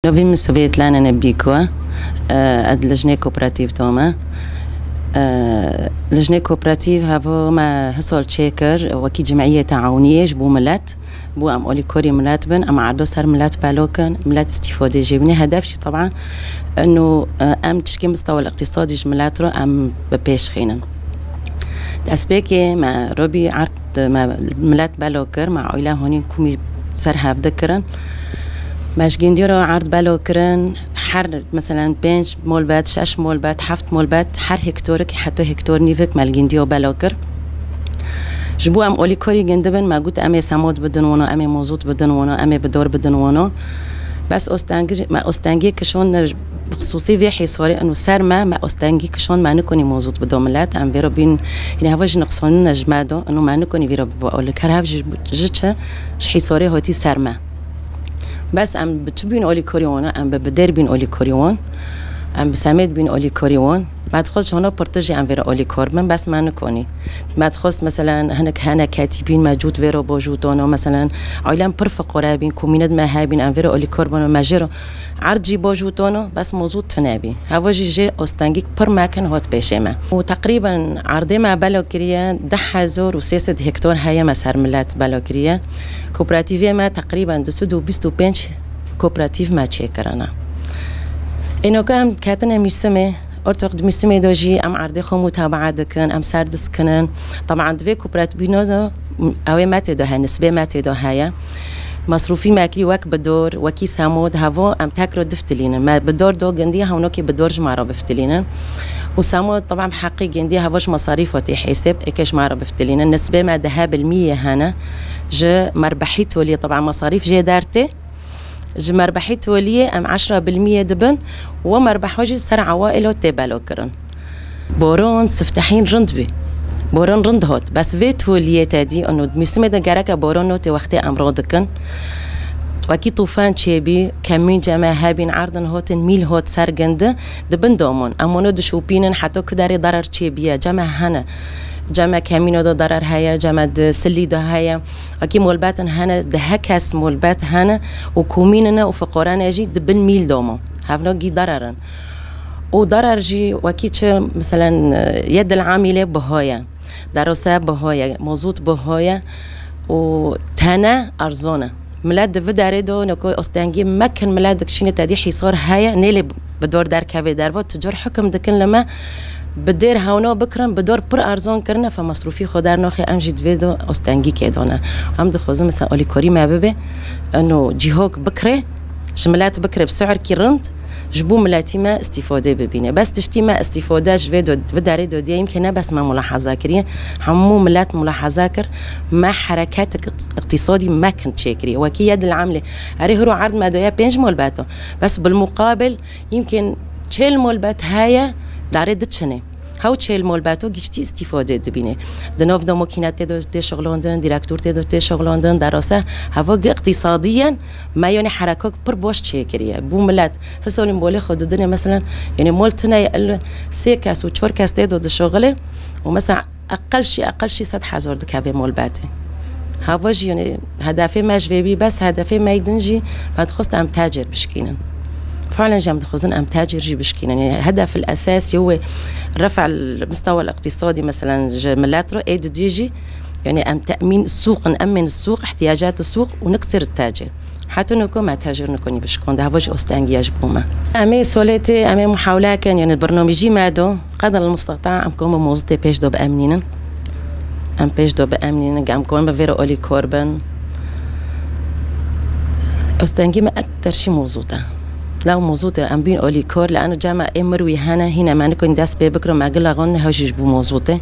روی من سویت لانه نبیکوا اد لجنه کوپراتیو توما لجنه کوپراتیو هوا ما حصل شکر وکی جمعیه تعاونیه جبو ملت بو ام اولي كوري ملات بن ام عردو سر ملات بالوكن ملات استفاده جبني هدفش طبعا انه ام تشكي مستوى الاقتصادي جملات رو ام ببيش خينا تسبيكي ما روبي عرض ما ملات بالوكر مع عيله هوني كومي سرها بذكرن ماش جنديرو عرض بالوكرن حر مثلا 5 مولبات 6 مولبات 7 مولبات حر هكتورك حتى هكتور نيفك مال جنديو بالوكر جبو ام اولي كوري جندبن ما قلت امي سامود بدن وانا امي موزوط بدن وانا امي بدور بدن وانا بس استنجي كشون بخصوصي في حصاري انه سر ما استنجي كشون ما نكوني موزوط بدوملات ام فيرو بين يعني هواج نقصون نجمادو انه ما نكوني فيرو بقول لك هرهاف جتش حصاري هوتي سر ما بس ام بتبين اولي كوريونا ام بدير بين اولي كوريون ام بسامد بين اولي كوريون ما تخص هنا برتجي ام فيرو اولي كوربن بس ما نكوني ما تخص مثلا هنا كاتبين موجود فيرو بوجودونو مثلا عيلان برف قرابين كوميند ما هابين ام فيرو اولي كوربن ما جرو عرضي بوجودونو بس موجود تنابي هواجي جي استنجيك بر ماكن هوت بيشما وتقريبا عرضي ما بالوكريا 10,006 هكتور هيا مسار ملات بالوكريا كوبراتيفيا ما تقريبا 225 كوبراتيف ما تشيكرنا انو كان كاتنا ميسمه أرتقد مسمى دوجي أم عرضي خو متابعة دكان أم سردس كنن طبعا دوي كوبرات بينو أوي ما تدوها نسبة ما تدوها مصروفي ماكلي وك بدور وكي سامود هافو أم تاكرو دفتلينا ما بدور دو جندية هونوكي بدور جمارة بفتلينا وسامود طبعا بحقي جندية هافوش مصاريف وتي حساب إكش مارة بفتلينا النسبة ما دها بالمية هنا جا مربحيت ولي طبعا مصاريف جي دارتي مربحيت وليه ام 10% دبن ومربح وجه سر عوائله تبالو كرن بورون سفتحين رندبي بورون رند هوت بس فيت وليه تادي انه مسمى دقارك بورون نوتي وقتي امراضكن وكي طوفان تشيبي كمين جما هابين عرضن هوتن ميل هوت سر جنده دبن دومون امونو دشوبينن حتى كداري ضرر تشيبيا جما هنا جمع كامينو دو ضرر هيا جمع سلي دو هيا اكي مولباتن هنا دهكاس مولبات هنا وكوميننا وفقرانا جي دبن ميل دومو هافنو جي ضررن وضرر جي وكيتش مثلا يد العامله بهايا دروسه بهايا موزوط بهايا وتانا ارزونه ملاد فداردو نكو استنجي مكن ملادك شينه تادي حصار هيا نيلي بدور دار كافي دارفو تجور حكم دكن لما بدير هاونو بكرم بدور بر ارزون كرنا فمصروفي خدار نوخي امجد فيدو استنجي كيدونا هم دخوزم مثلا اولي كوري ما ببي انه جيهوك بكري شملات بكري بسعر كي رند جبو ملاتي ما استفاده ببينه بس تشتي ما استفاده فيدو بداري دو دي يمكن بس ما ملاحظه كريه همو ملات ملاحظه كر ما حركات اقتصادي ما كنت شاكري وكي يد العامله اريهرو عرض ما دويا بينج مولباتو بس بالمقابل يمكن تشيل مولبات هايا داره دتشنه هاو تشيل مولباتو گشتی استفاده دبینه دنوف دو ماکینات تدو شغلاندن دیرکتور تدو شغلاندن دراسه هوا اقتصاديا ما يعني حركات بر باش تشكريه بو ملات حسول مبالغ خود الدنيا مثلا يعني مولتنا يقل 3 كاس و 4 كاس تدو شغله ومثلا اقل شيء 100,000 دكابه مولباته هوا يعني هدفي ما جبي بس هدفي ما يدنجي بعد خصت ام تاجر بشكينا فعلا جام دخوزن ام تاجر جي بشكينا يعني هدف الاساسي هو رفع المستوى الاقتصادي مثلا جملاترو ايد ديجي يعني ام تامين السوق نامن السوق احتياجات السوق ونكسر التاجر حتى نكون مع تاجر نكوني بشكون ده وجه استنجي يجبوما امي سوليتي امي محاوله كان يعني البرنامجي مادو قدر المستطاع ام كون موزتي بيش دو بامنين ام بيش دو بامنين ام كون بفيرو اولي كوربن استنجي ما اكثر شيء موزوطه لو موزوطة أم بين أولي كور لأنه جامع إمروي هنا ما نكون داس ببكرة ما قلنا غن هاش يجبو موزوطة